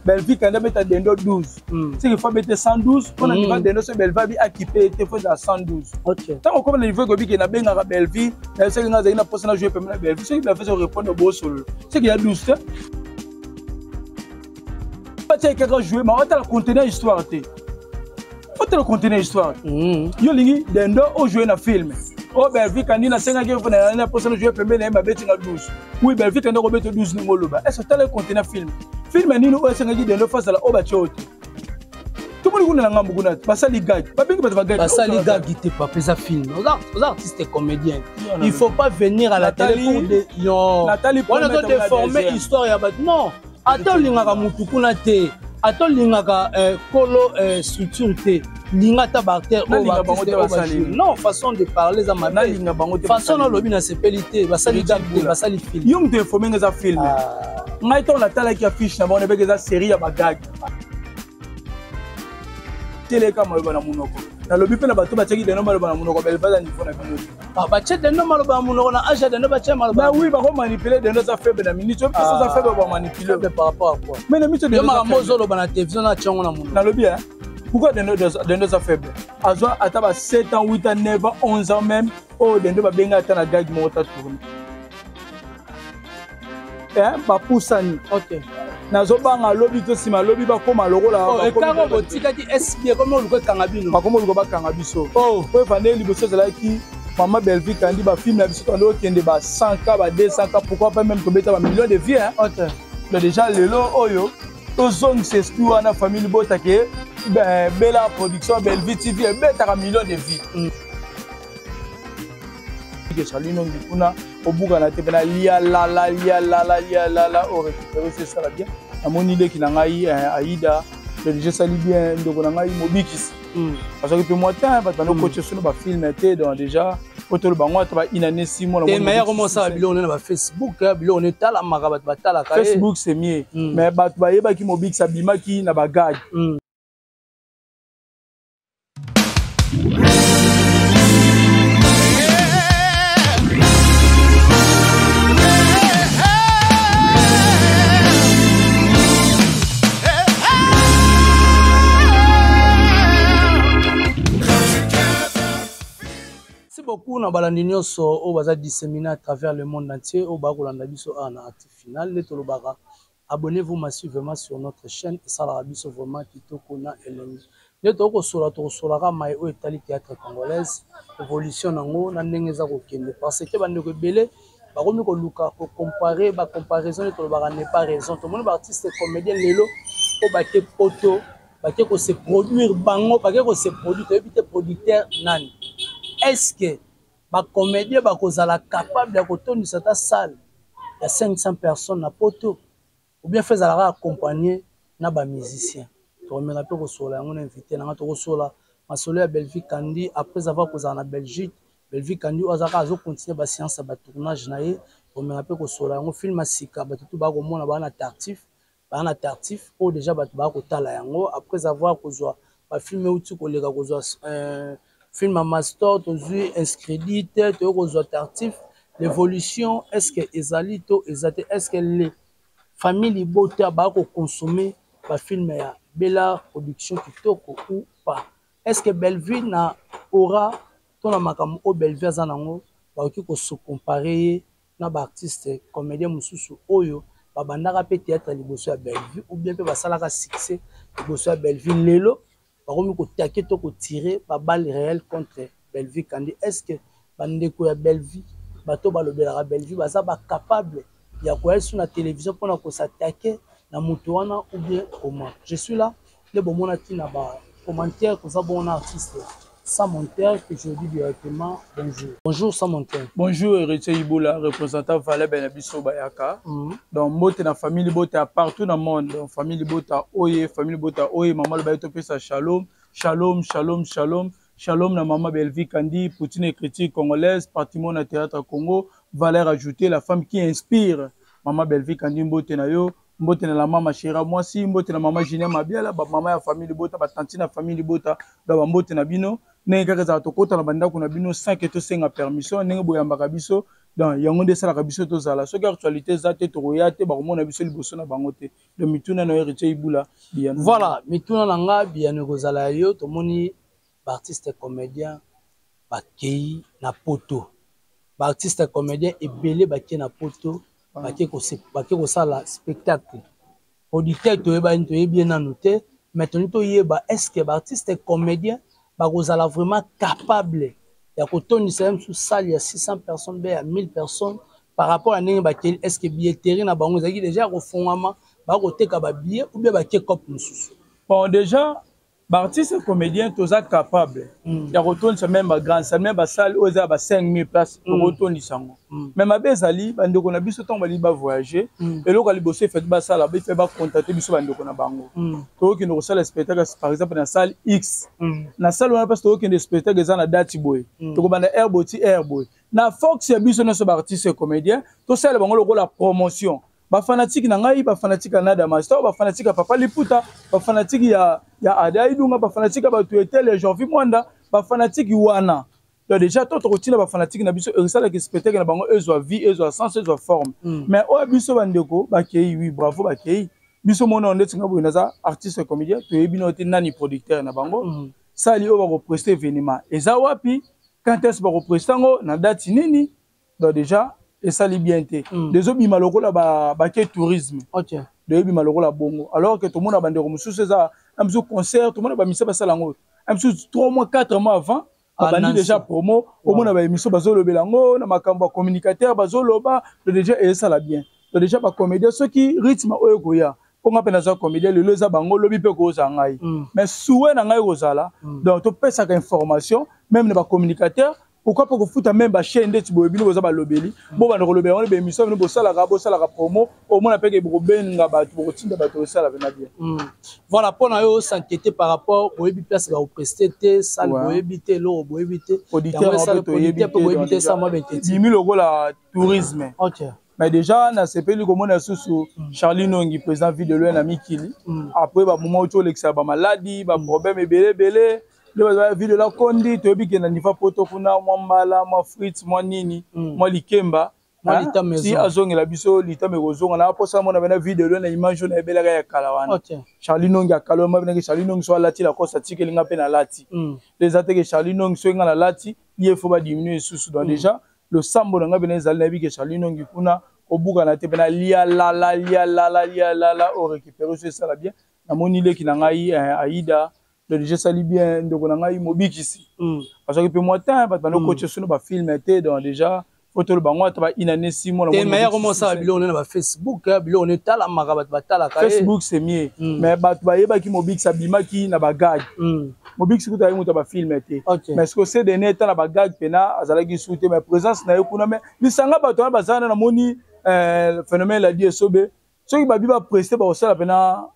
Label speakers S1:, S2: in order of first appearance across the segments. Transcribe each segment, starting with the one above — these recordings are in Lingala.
S1: Belvi Kandi beta dendo 12. Si il faut mettre 112, on a niveau dendo ce Belvi équipé était fait à 112.
S2: OK.
S1: Tant qu'on niveau gobi qui na benga Belvi, c'est que na personne jouer pour na Belvi, c'est qu'il a fait répondre au beau solo. C'est qu'il y a 12. Pas tu quelqu'un jouer, mais on va te contenir histoire té. On te contenir histoire. Yo lingi dendo au jouer na film. Oh Belvi Kandi na 5 ans na personne jouer premier na beti na 12. Oui Belvi Kandi ko beti 12 ngoloba. Est-ce que tu le contenir film? Film ni no senga di dendo face la oba chote. Tout le monde na ngambu kuna basali gag. Ba bengi ba gag.
S2: Basali gag te pas pesa film. Aux artistes et comédiens. Il faut pas venir à la télé pour des
S1: Nathalie
S2: on a déformer histoire ya ba non. Attends lingaka mutu kuna te. Attends lingaka kolo structure te. Lingata barter non façon de parler za ma façon na lobi na sepelité basali gag basali film.
S1: Yom te informer nga za film. Ngai to na tala ki affiche na bon ebe za série ya bagag. Télé kama na munoko. Na lobi pe na bato ba teki de nomalo na munoko bel bala ni fona bino.
S2: Ba tche de nomalo ba munoko na age de no ba tche malo ba.
S1: Oui ba ko manipuler de nos affaires na minute so ça fait ba manipuler
S2: par rapport à quoi.
S1: Mais na minute de
S2: ma mozo lo ba na télévision na tchongo na munoko.
S1: Na lobi hein. Pourquoi de nos affaires? Azo ataba 7 ans, 8 ans, 9 ans, 11 ans même. Oh de ba benga ta na gag mo ta tourner. Ba poussani.
S2: OK.
S1: Nazo banga lobby to sima lobby ba koma lokola.
S2: Oh, ekanga botika ki SB comme on le kanga bino.
S1: Ba komo ba kanga biso. Oh, po fane liboso zala ki Maman Belvi Kandi ba film na biso to kende ba 100K ba 200K pourquoi pas même tomber ba millions de vies hein. OK. Donc déjà lelo oyo to zone c'est tout na famille bota ke ben bella production Belvi TV beta millions de vies. Salino ngikuna obuka na tepena lia la o récupérer c'est ça bien amoni ile ki na ngai Aïda le déjà sali bien ndoko na ngai mobikisi parce que moi temps ba no coach sur ba film était donc déjà autour bango to ba inane 6 mois
S2: le meilleur comment ça bilo on na Facebook bilo on est la marabat batala ka
S1: Facebook c'est mieux mais ba to ba yeba ki mobikisi abima ki na ba gag.
S2: Beaucoup na balandi nyonso o baza disséminé à travers le monde entier o ba kolanda biso na actif final le tolobaka abonnez-vous massivement sur notre chaîne et ça la biso vraiment kitoko na elengi ne toko sola ka mai o etali théâtre congolaise évolution nango na ndenge za ko kende parce que bande ko belé ba komi ko luka ko comparer ba comparaison ne tolobaka n'est pas raison tout le monde ba artiste comédien lelo o ba te poto ba te ko se produire bango ba ke ko se produire éviter producteur nani. Est-ce que les comédiens sont capables de tenir cette salle de 500 personnes à poto ou bien faire accompagner les musiciens? Je remercie pour invité à Belvi Kandi après avoir posé en Belgique. Belvi Kandi a continué la séance de tournage. Je remercie pour film Sika, tout tartif ou déjà après avoir filmé film à master, tu as inscrit, tu as tartif, l'évolution, est-ce que est-ce que les familles boté à consommer le film à bella production kitoko ou pas? Est-ce que Belvi na aura ton makam au Belvi zanango ba ki ko se comparer na ba artiste comédien mususu oyo ba bandaka peut-être liboso ya Belvi ou bien pe ba salaka succès liboso ya Belvi lelo bakomi ko taquer to ko tirer ba balle réelle contre Belvi Kandi. Est-ce que bandeko ya Belvi bato balobela Belvi baza ba capable ya ko être sur la télévision pour ko s'attaquer na mutu wana ou bien comment? Je suis là le bon mona tina ba commentaire que ça bon artiste Samonter que je dis directement bonjour. Bonjour Samonter.
S1: Bonjour Héritier Iboula, représentant Valais Benabiso Bayaka. Donc mote na famille bota partout dans le monde. Donc famille bota oye, maman le baito pesa shalom, shalom, shalom, shalom. Shalom na maman Belvi Kandi, Poutine critique congolaise, Partiment na théâtre Congo, valeur ajoutée, la femme qui inspire. Maman Belvi Kandi mbote na yo, mbote na la maman Chéra Mwasi, mbote na maman Jinia Mabiala, ba maman ya famille bota, ba tante na famille bota, da ba mbote na bino. Nenge kaka za tokota na banda kuna bino sans que to senga permission, nenge boyamba biso, donc yango nde esalaka biso tozala soki actualité eza te tokoya te bakomona biso liboso na bango te donc mituna na héritier ibula biyano
S2: voilà mituna na nga biyano ekozala yo tomoni baartiste comédien bakei na poto baartiste comédien ebele bakei na poto bake kosala spectacle auditeur toyebi nanu te mais toni toyeba est-ce que baartiste comédien bakozala vraiment capable ya kotondisa même sous salle ya 600 personnes be ya 1000 personnes par rapport à ndenge bakeli est-ce que billetterie na bango ezalaki déjà kofongama bakoteka babillet ou bien bake cope mosusu
S1: bon déjà baartiste comédien toza capable ya kotondisa même bagrande salle même basale oyo eza ya ba 5000 place tokotondisa yango mais mabe ezali bandeko na biso ntango bali bavoyage eloko ya liboso efeti basala bafe bacontacte biso bandeko na bango tokokende kosala spectacle par exemple na salle x na salle wana mpasi tokokende spectacle eza na dati boye tokobanda air boti air boye na force ya biso nyonso baartiste comédien tosala bango lokola promotion bafanatiki na ngai bafanatiki ya Nada Master bafanatiki ya Papa Liputa bafanatiki ya Ada Idunga bafanatiki ya bato etele Janvier Mwanda bafanatiki wana donc déjà toto kotina bafanatiki na biso erisala ki spectacle na bango ezwa vie ezwa sens ezwa forme mais oya biso bandeko bakei oui bravo bakei biso mona ondeti nga boye naza artiste comédien toyebi no te nani producteur na bango sali oyo bakopreste événement eza wapi quand est-ce bakopreste yango na date nini donc déjà et ça li bien té des obima lokola ba tourisme
S2: OK
S1: de obima lokola bongo alors que tout le monde a bandeko mususu ça un concert tout le monde ba misa ba salango un 3 mois 4 mois avant abandi déjà promo au monde ba émission bazolo belango na makambo communicateur bazoloba déjà et ça la bien donc déjà ba comédien ceux qui rythme oyo koya ponga pena za comédien le leza bango lobi pe ko za ngai mais soué na ngai kozala donc to pesa ka information même na ba communicateur pourquoi pas que fouta même ba chaîne de tibobino boza ba lobeli bo ba lobeli on be émission bo sala ka promo au moins pe ke bo benga ba to tinda ba to sala na bien
S2: voilà pour na yo s'inquiéter par rapport au ebi place ba prester te salle bo ebité lo bo ebité
S1: auditeur
S2: to ebité ça moi bete
S1: 10000 euros la tourisme
S2: OK
S1: mais déjà na sepeli comme on a sous Charlie Nongi président ville de l'Ouest Mikili après ba moment où l'exa ba maladie ba problème belé le ville de la Kondi to bi ke na nifa poto kuna mwa mbala mwa frites mwa nini mwa likemba
S2: mwa lita maison
S1: si azongela biso lita me kozonga na posa mona bana ville de l'Ouest na image na ebelaka ya kalawana
S2: OK
S1: Charlie Nongi akalo ma bina Charlie Nongi so lati la kosa tikelinga pe na lati les attaques Charlie Nongi so nga na lati il faut ba diminuer sous donc déjà le sambo nga bina ezali na bi ke Charlie Nongi kuna obuka na te bena lia la o récupérer ça la bien na moni le ki na ngai Aïda le déjà sali bien ndoko na ngai mobikisi parce que pe moi temps ba no coach sur ba film était donc déjà photo le bango ta ba inane 6 mois
S2: et meilleur comment ça bilo on na ba Facebook bilo on est la maka ba tala ka
S1: Facebook c'est mieux mais ba ba yeba ki mobikisa bimaki na ba gag mobikisi kuta yimuta ba film était mais ce que c'est des net na ba gag pena azala ki souter mais présence na yo kuna mais lisanga ba to ba zana na moni phénomène la die sobe ceux qui ba bi ba prester ba osala pena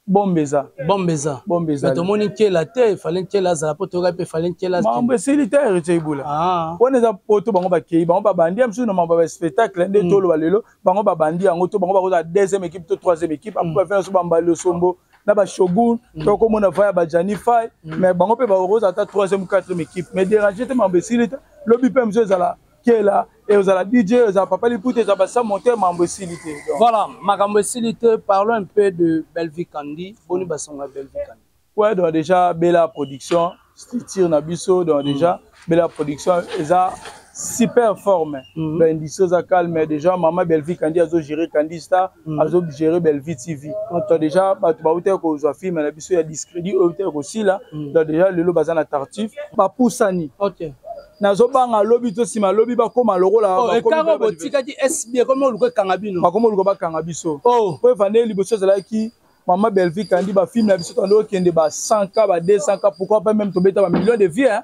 S1: bombeza
S2: mais to moni ke la te fallait que la za poto ka pe fallait que la
S1: mambo silitaire retibula on eza poto bango ba kei bango ba bandi am sunu mambo ba spectacle nde tolo balelo bango ba bandi yango to bango ba ko za deuxième équipe to troisième équipe après faire so bamba le sombo na ba shogun to ko mona vaya ba janify mais bango pe ba roza ta troisième quatrième équipe mais déranger te mambo silitaire lobi pe mzo zala là et vous allez DJ vous allez Papa Liputa vous allez ça monter mambo silité
S2: voilà makambo silité parlons un peu de Belvi Kandi boni basonga Belvi Kandi
S1: ouais donc déjà bella production structure na biso donc déjà bella production eza super forme ben diso za calme déjà maman Belvi Kandi azo gérer Kandi Star azo gérer Belvi TV donc déjà ba uté ko zo film na biso ya discrédit uté ko si là donc déjà le lo bazana tartif ba poussani
S2: OK
S1: nazo banga lobi to sima lobi ba koma lokola
S2: ba koma botika di SB comme oluko kanga bino
S1: ba koma oluko ba kanga biso po vande liboso zala ki maman Belvi Kandi ba film na biso to kende ba 100k ba 200k pourquoi pas même to beta ba millions de vies hein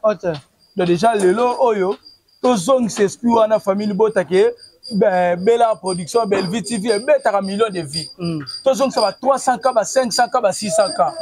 S1: donc déjà lelo oyo to zong s'esprit wana famille botake ben bella production Belvi TV beta millions de vies to zong ça ba 300k ba 500k ba 600k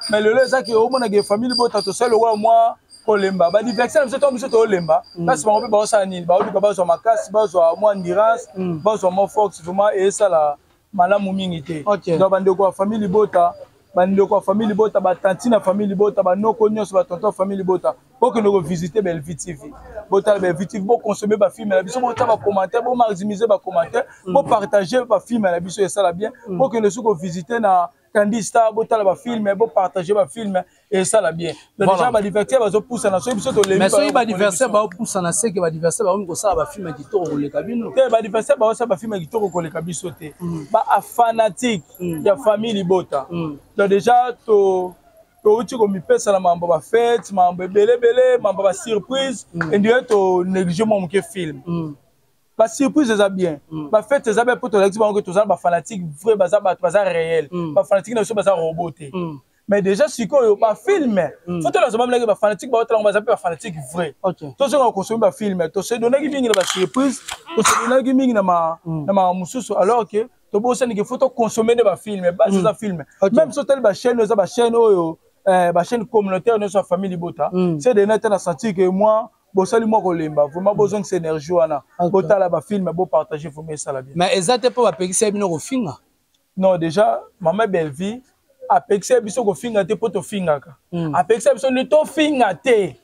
S1: mais lelo ça que au mona ke famille bota to sel roi moi kolemba ba diverser biso to biso to lemba parce que ba sa nini ba oduka ba zo makasi ba zo mo endurance ba zo mo force vraiment et ça la malamu mingi te donc bandeko famille bota ba tantina famille bota ba noko nyonso ba tonton famille bota pour que nous visiter Bellevue TV. Pour Bellevue TV, pour consommer ma film, pour commenter, pour maximiser ma commentaire, pour partager ma film, et ça bien, pour que nous visiter na Candy Star, pour film, pour partager ma film et ça la bien. Donc déjà ma divertir va pousser na so
S2: mais so ba divertir va pousser na ce que va divertir va ko ça va film qui to le cabine.
S1: Ba divertir va ça va film qui to ko le cabine sauter. Ba fanatique ya famille Bota. Donc déjà to tu comme pesa na mambo ba fête, mambo belé, mambo ba surprise et dieu to négliger mon film. Ba surprise ça bien. Ba fête ça bien pour to l'exemple que tous ba fanatique vrai ba réel. Ba fanatique na so ba roboté. Mais déjà si ko ba film, faut to la so ba fanatique ba to ba fanatique vrai. To so ko consommer ba film, to se donner qui mingi na ba surprise, to se donner qui mingi na ma mususu alors que to bo se ni faut to consommer ba film, ba ça film. Même so tel ba chaîne oyo ba chaîne communautaire de sa famille Bota, c'est de net à sentir que moi bosali moi kolemba vraiment besoin de cette énergie wana Bota la ba film beau partager faut mettre ça la bien.
S2: Mais exactement pour apexer bino ko finga.
S1: Non déjà maman Bellevue apexer biso ko finga te pour to finga ka. Apexer biso ne to finga te.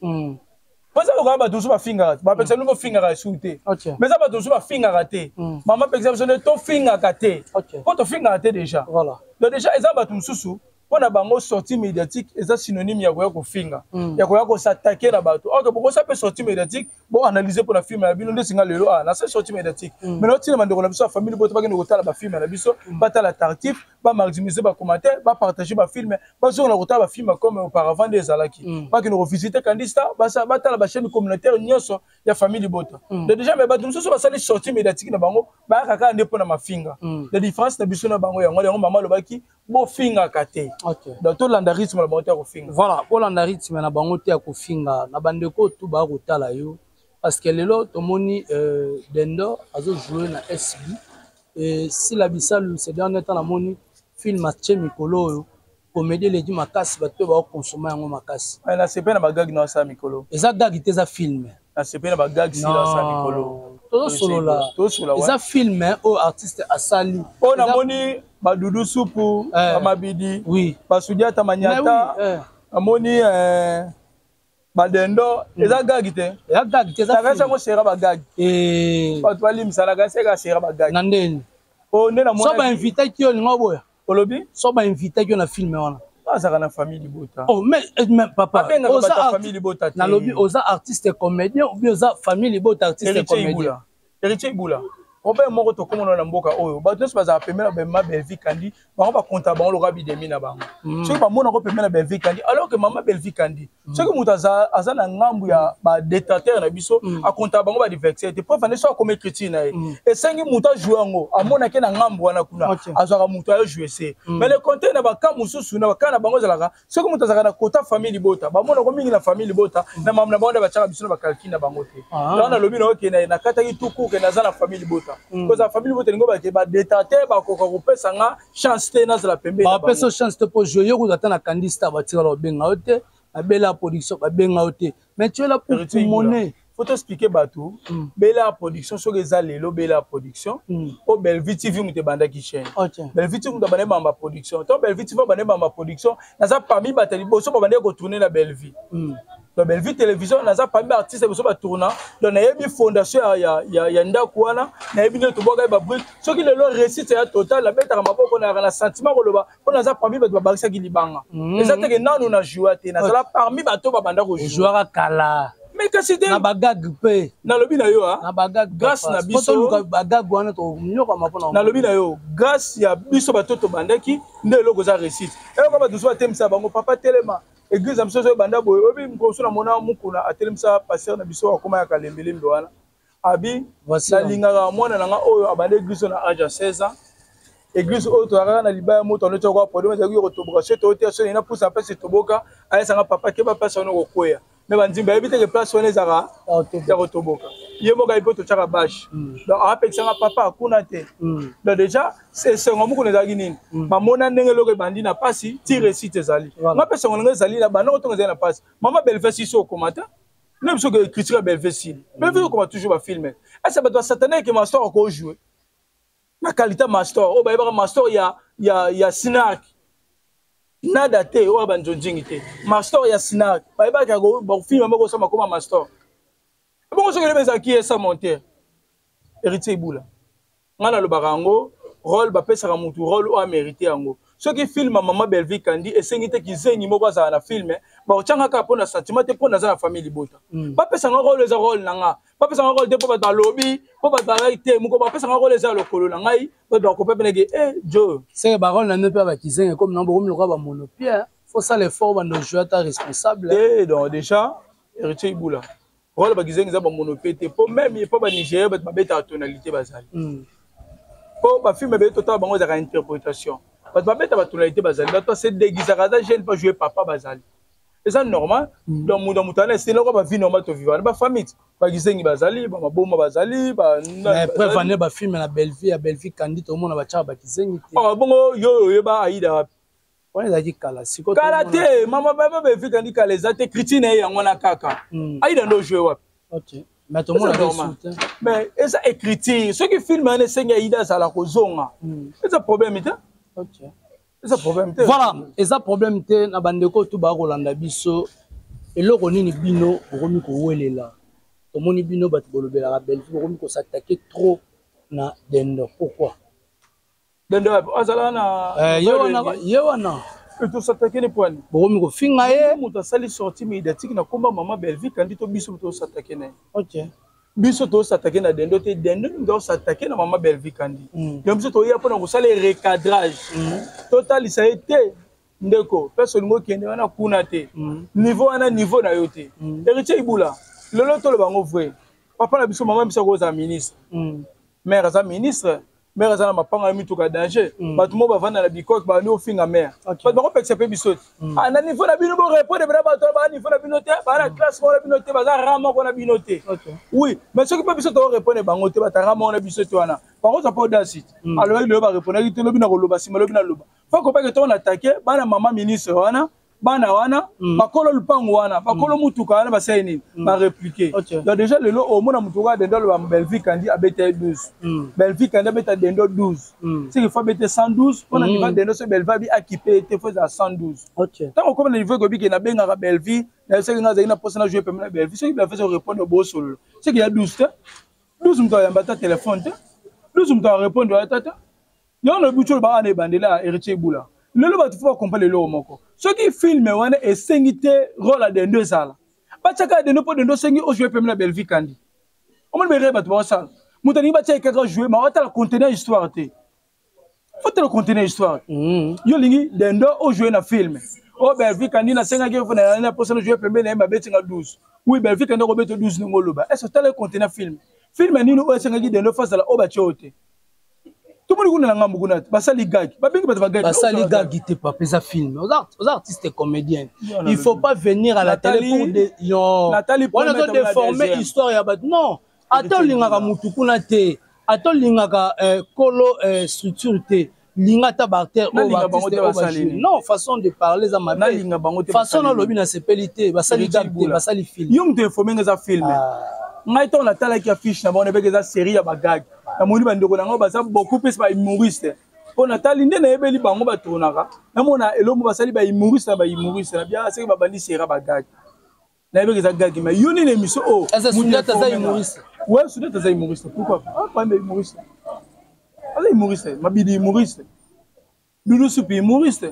S1: Parce que on va tous ba finga, ba apexer no ko finga ka souté. Mais ça ba tous ba finga ka te. Maman apexer biso ne to finga ka te. Pour to finga te déjà. Voilà. Donc déjà eza ba tumsusu on a bango sortie médiatique et ça synonyme ya ko finga ya ko s'attaquer na bato ok pourquoi ça peut sortie médiatique bon analyser pour la film na bino ndesinga lelo na ça sortie médiatique mais l'autre na mandeko na biso famille boto ba ko tala ba film na biso ba tala tartif ba maximiser ba commentaire ba partager ba film ba zo na ko tala ba film comme auparavant des alaki ba que nous revisiter Candy Star ba tala ba chaîne communautaire nyonso ya famille boto déjà mais ba dum so ba sali sortie médiatique na bango ba kaka ndepo na mafinga la différence na biso na bango yango mama lobaki bo finga kate. Donc tout l'andarisme la bango ko finga.
S2: Voilà, pour l'andarisme na bango te ko finga na bandeko tout ba ko tala yo parce que lelo to moni Dendo azo jouer na SB et si la bisal c'est dernier temps na moni film match mikolo yo comédie les di makasi ba to ba consommer yango makasi.
S1: Na sepe na bagag na sa mikolo.
S2: Eza gag te za film.
S1: Na sepe na bagag si la sa mikolo.
S2: Tout solo là. Eza film au artiste asali.
S1: Oh na moni Badoudou Soupou, Amabidi, Basudia Tamanyata, Amoni, Badendo, et a gagité. Et a gagité, ça reste un sera bagag. Et Patualim Salagasega sera bagag. Nanden. Oh, Nena Mona.
S2: Soba invité qui est le mot.
S1: Olobi?
S2: Soba invité qui est le film.
S1: Ah, ça a famille Bota.
S2: Oh, mais papa.
S1: Oza famille Bota.
S2: Nalobi, Oza artiste comédien ou bien Oza famille Bota artiste comédien.
S1: Héritier Boula. On peut moko to comme on a mboka oyo ba tous ba za pemela ba ma Bellevue Kandi ba ba compta ba on lora bidemi na bango ce que ba mona ko pemela Bellevue Kandi alors que maman Bellevue Kandi ce que mutaza azana ngambu ya ba détateur na biso a compta bango ba diverser te prof ne so comme critique na et sengi muta jouer ngo amona ke na ngambu wana kuna azaka muta yo jouer c'est mais le compte na ba kamususu na ba kana bango zalaka ce que mutaza na kota famille Bota ba mona ko mingi na famille Bota na mamna bango ba chaka biso na ba kalkina bango te na lobi na ok na kata ki tuku ke na zana famille Bota. Parce que la famille vous tenez ba détater ba ko pesa nga chance te na la pembe
S2: ba pesa chance te pour jouer ko atana Candy Star ba tira lo benga ote ba bela production ba benga ote mais tu es là pour monnaie
S1: faut t'expliquer batou bela production so que za lelo bela production o Bellevue TV mu te banda ki chaîne Bellevue TV mu te banda ba production to Bellevue TV banda ba production na za parmi batali boso ba banda ko tourner na Bellevue la Bellevue télévision naza parmi artiste boso ba tourna donc na yebi fondation ya ndako wana na yebi ne to boka ba brique ce qui le long récite ya total la beta maboko na sentiment ko loba on naza parmi ba barisa ki libanga et ça te que nanu na jouer te na sala parmi bato ba banda ko
S2: jouer kala
S1: mais que c'était
S2: na bagag pe
S1: na lobi na yo
S2: na bagag
S1: grâce na biso
S2: bagag wana to nyoko mapona
S1: na lobi na yo grâce ya biso bato to bandaki nde loko za récite et ko ba duso atemisa bango papa telema église am soso banda boy obi mkoso na mona mukuna atelemisa pasteur na biso akoma ya kalembele ndo abi na lingaka mwana nanga oyo abande église na âge 16 ans église oyo to akaka na libaya moto no toko problème za ko toboka se to te so ina pousa pese toboka ayesa nga papa ke ba pesa no kokoya mais bandimba ebite ke place wana ezaka ya kotoboka ye moka ipo to chaka bash donc apekisa nga papa akuna te donc déjà c'est ngo mukuna ezalaki nini bamona ndenge loko ebandi na pasi ti récite ezali nga pesa ngo ndenge ezali na bana kotonga ezali na pasi mama Bellevue si so komata même ce que critique Bellevue si Bellevue comment toujours ba filmer est-ce que ba satané que master ko jouer na qualité master o ba master ya snack nada te oyo banjonjingi te master ya sinar bayebaki bafilme moko osama koma master bongo soki elebe ezalaki esa monter héritier ibula nga nalobaka yango rôle bapesaka mutu rôle oyo amérité yango soki filme ya mama Belleville Kandi esengi te kizengi moko azala na filme baotyanga kaka mpo na sentiment te mpo naza na famille libota bapesanga rôle eza rôle na nga bapesanga rôle te mpo bato balobi mpo bato bazalaki te moko bapesanga rôle eza lokolo na ngai bato bakope peneke jo
S2: seke barole na nde mpe bakizengi comme na bokomi lokola bamonopie faut ça l'effort bando jouer ata responsable
S1: donc déjà héritier ibula rôle bakizengi eza bamonopie te mpo même mpo banigéria bato babetaka tonalité bazali mpo bafilme ebele totala bango ezalaka interprétation bato babeta batonalité bazali bato ase déguisaka aza jeune mpo jouer papa bazali eza normal donc mutu ana esene oko bavie normal tovivana bafamille bakizengi bazali bamaboma bazali
S2: preuve ane bafilme na Belleville ya Belleville Kandi tomona batyaka bakizengi te
S1: bongo yo oyeba aida wapi
S2: wana ezalaki kala siko
S1: kala te mama Belleville Kandi kala eza te critique na ye yango na kaka aida nde ojoue wapi
S2: mais tomona
S1: mais eza écriture soki filme wana esengi aida azala kozonga eza problème te eza problème te
S2: voilà eza problème te na bandeko to bakolanda biso eloko nini bino bokomi kowelela tomoni bino bato bolobelaka Belleville bokomi kosatake trop na dendo pourquoi
S1: dendo azala na
S2: ye wana
S1: tosatake ne poani
S2: bokomi kofinga ye
S1: moto asali sorti médiatique na komba mama Belleville Kandi to biso tosatake na ye biso tosatake na dendo te dendo nga osatake na mama Belleville Kandi donc biso toya mpona kosala recadrage totalisa ye te ndeko mpe solingo okende wana kuna te niveau wana niveau na yo te héritier ibula lelo toloba yango vrai papa na biso mama biso akozala ministre mare aza ministre mare aza na mapanga ya mituka danger bato mo bavanda na bikoke bani ofinga mare bato bakopekisa mpe biso te na niveau na bino borépondre bena bato baa niveau na bino te baa na classe moko na bino te baza rang moko na bino te oui mais soki mpe biso tokorépondre bango te bata rang moko na biso te wana bakozwa mpo dasite alobaki loyo barépondaki te lobi na koloba nsima lobi na loba fo kopeke to na atake bana mama ministre wana bana wana bakolo lupango wana bakolo mutuka wana basali nini barépliqué donc déjà lelo omona mutuka dendo aloba Belleville Kandi abeta 12 Belleville Kandi abeta dendo 12 siki fo abete 112 mpona niva dendo so Belleville abi akipe ete fo ezala 112 ntango okoma na niveau ekobiki nabengaka Belleville na soki nga azali na mposa na jouer pembe na Belleville soki Belleville orépondre bosolola soki ya 12 te 12 moto ayamba ta téléphone te 12 moto arépondre ya tata yango na bitu oloba wana ebandela ya héritier ibula lelo bato fo bakomprendre eloko moko soki filme wana esengi te rôle ya dendo ezala batiaka dendo mpo dendo osengi ojoue pembe na Belleville Kandi omoni bereye bato baosala moto alingi batia ekaka joue ma otala contenu ya histoire te otala contenu ya histoire yo olingi dendo ojoue na filme o Belleville Kandi nasengaki fo na posa na joue pembe na ye babetinga 12 oui Belleville Kandi akobeta 12 ndenge oloba est ce otala contenu ya filme nini oyo esengaki dendo fo azala oyo batia oyo te tout le monde a ngambu kuna basali gag babengi bato bagag
S2: basali gag te papa eza film aux artistes et comédiens il faut pas venir à la télé pour des
S1: Nathalie
S2: on a déformer histoire ya bato non ata lingaka mutu kuna te ata lingaka kolo structure te linga ta barter non façon de parler za ma façon na lobi na sepelité basali gag te basali film
S1: yum te informer nga za film ngai to na tala ki affiche na bona beke za série ya bagag na moni bandeko nango baza beaucoup plus ba humoriste po na tali nde na yebeli bango batonaka na mona elomo basali ba humoriste na bia seki babandi série bagag na yebeke za gag mais yoni na émission oh
S2: Soudata za humoriste
S1: ouais Soudata za humoriste pourquoi pas humoriste ala humoriste mabidi humoriste Doudou Soupi humoriste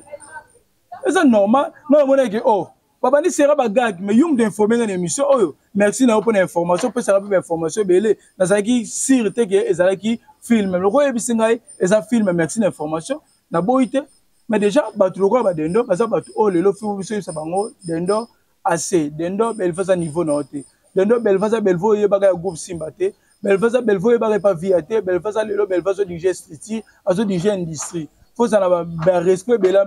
S1: c'est normal non mona ke oh babandi série bagag mais yum d'informer na émission oyo merci na pour information pe ça ba information belé nazaki sûreté que ezalaki film le ko yebisi ngai eza film merci d'information na boité mais déjà batu loko ba dendo baza batu o lelo fi biso sa bango dendo assez dendo Belleville niveau na hote dendo Belleville yebaka ya groupe Simba te Belleville yebaka pa via te Belleville lelo Belleville dirige street azo dirige industrie faut ça na respect bela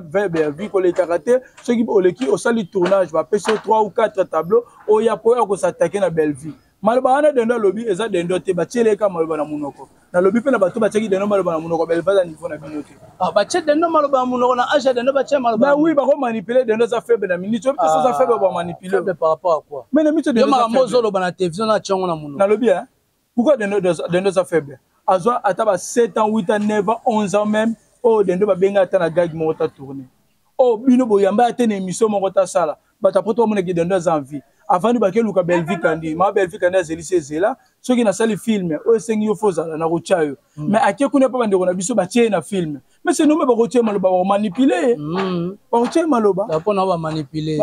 S1: vie ko le karaté ceux qui oleki au sali tournage va pêcher 3 ou 4 tableaux o ya po ya ko s'attaquer na Belleville maloba ana dendo lobby eza dendo te ba tieleka maloba na munoko na lobby pe na bato ba tiaki dendo maloba na munoko Belleville niveau na binote
S2: ba tie dendo maloba na munoko na age dendo ba tie maloba
S1: na oui ba ko manipuler dendo za faible na minute to ça faible ba manipuler
S2: par rapport à quoi
S1: mais na minute
S2: dendo ma mozolo ba na télévision na tchongo na munoko
S1: na lobby hein pourquoi dendo za faible azwa ata ba 7 ans 8 ans 9 ans 11 ans même oh dendo ba benga ata na gag mo ta tourner oh bino boyamba ate na émission moko ta sala bata poto mona ki dans envie avant de baquer Luka Belvi Kandi ma Belvi Kandi azeli là ceux qui na sali film o sengi yo fozala na rochayo mais akie kuna pa bande na biso batie na film mais c'est nous me ba rochayo maloba ba manipuler ba rochayo maloba
S2: pour na ba manipuler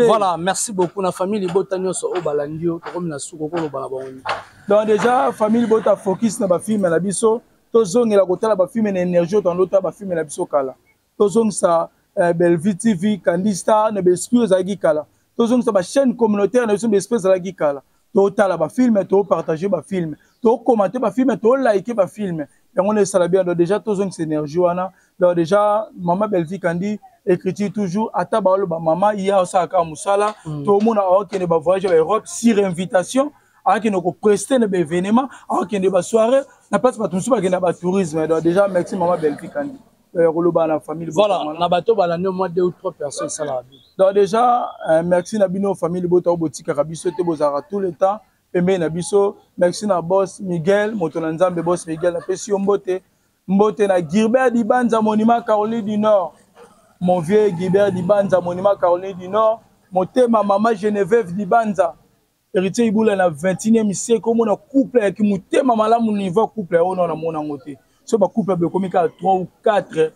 S2: voilà merci beaucoup na famille Libota nyonso o balandio to comme na suko ko loba na bango
S1: donc déjà famille Libota focus na ba film na biso to zongela kotala ba film na énergie to ndota ba film na biso kala to zong sa Belvi TV Kandi Star na be excuse za kala tozong sa ba chaîne communautaire na biso be espèce la gikala to tala ba film to partager ba film to commenter ba film to liker ba film yango ne sala bien donc déjà tozong cette énergie wana donc déjà maman Belvi Kandi écrit toujours ata ba lo ba maman ya sa ka musala to mona okene ba voyage à Europe sur invitation a qui nous prester na événement a qui ne ba soirée na place ba tout ba na ba tourisme donc déjà merci maman Belvi Kandi la famille
S2: voilà na bato balandi au moins 2 ou 3 personnes ça là
S1: donc déjà merci na bino famille Bota Botika Kabiso te bozara tout le temps pembe na biso merci na boss Miguel Motona Nzambe boss Miguel na pesi mbote na Gilbert Dibanza monument Caroline du Nord mon vieux Gilbert Dibanza monument Caroline du Nord motema maman Geneviève Dibanza héritier ibula na 21e siècle comme on couple qui motema malamu niveau couple on na mona ngote so ba couple be komika 3 ou 4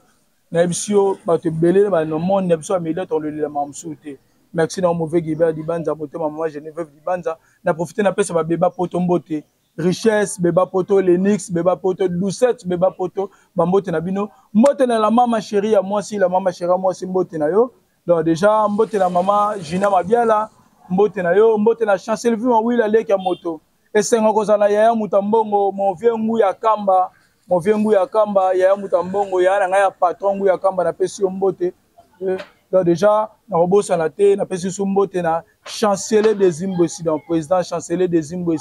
S1: na bisio ba te belé ba no monde na bisio améliore ton le mamsouté merci na mauvais Gilbert Dibanza motema maman Geneviève Dibanza na profiter na pesa ba beba poto mbote richesse beba poto Lenix beba poto doucette beba poto ba mbote na bino mbote na la maman chérie ya moi si la maman chérie moi si mbote na yo donc déjà mbote na maman Gina Mabiala mbote na yo mbote na chancel vu oui la leki ya moto esenga kozala ya mutambongo mon vieux ngu ya kamba mon vieux ngu ya kamba ya mutambongo ya na ya patron ngu ya kamba na pesi mbote donc déjà na robosa na te na pesi mbote na chancelier des Zimbabwe donc président chancelier des Zimbabwe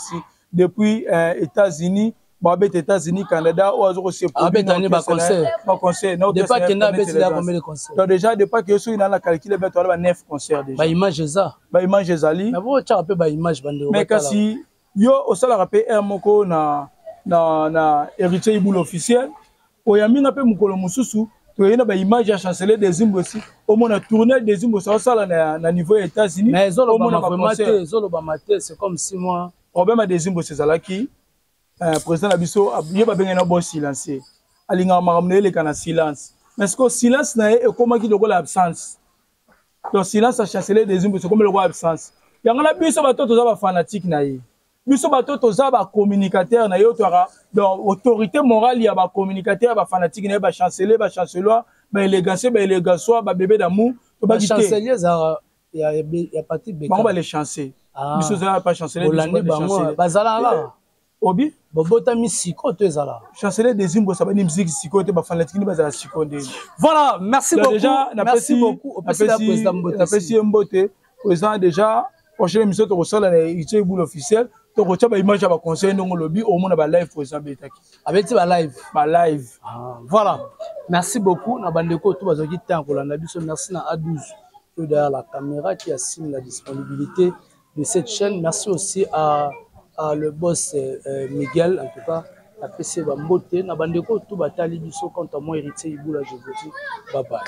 S1: depuis États-Unis babet États-Unis Canada ou azo se
S2: abetani ba concert
S1: non
S2: depuis que na beti la combien de concerts
S1: donc déjà depuis que so ina na calculer beto ba 9 concerts déjà
S2: ba image za
S1: ezali
S2: na bo cha pe ba image bande
S1: mais kasi yo osala rapé moko na héritier ibul officiel oyamina pe mukolo mususu to yena ba image ya chancelier des Zimbabwe au mona tournée des Zimbabwe ça sala na niveau États-Unis
S2: mais zolo ba vraiment zolo ba maté c'est comme 6 mois
S1: problème des Zimbabwe c'est zalaki président Abisso ye ba benga na bo silencier alinga makamne le kana silence mais ce que silence na e comment qui lokola absence donc silence a chancelier des Zimbabwe c'est comme le roi absence yangana biso bato to za ba fanatique na ye biso bato to za ba communicateur na yo to donc autorité morale ya ba communicateur ba fanatique na ba chancelier ba chancelier ba élégance ba bébé d'amour to ba
S2: chancelier za ya parti beka
S1: ba les chancer biso za pas chancelier
S2: biso bazala la
S1: obi
S2: bobota misiko to ezala
S1: chancelier des Zimbabwe ça ba ni musique siko te ba fanatique ni bazala siko nde
S2: voilà merci beaucoup
S1: déjà
S2: merci beaucoup
S1: président Mbote président déjà prochaine émission to resala na itie boule officiel to ko taba image ba conseil ndongo lobi au mona ba live président betaki
S2: abeti ba live
S1: voilà
S2: merci beaucoup na bandeko to bazoki temps kolanda biso merci na A12 derrière la caméra qui assigne la disponibilité de cette chaîne merci aussi à le boss Miguel en tout cas la PC Bambote na bandeko tout batali biso quant à moi héritier Ibula je vous dis bye bye.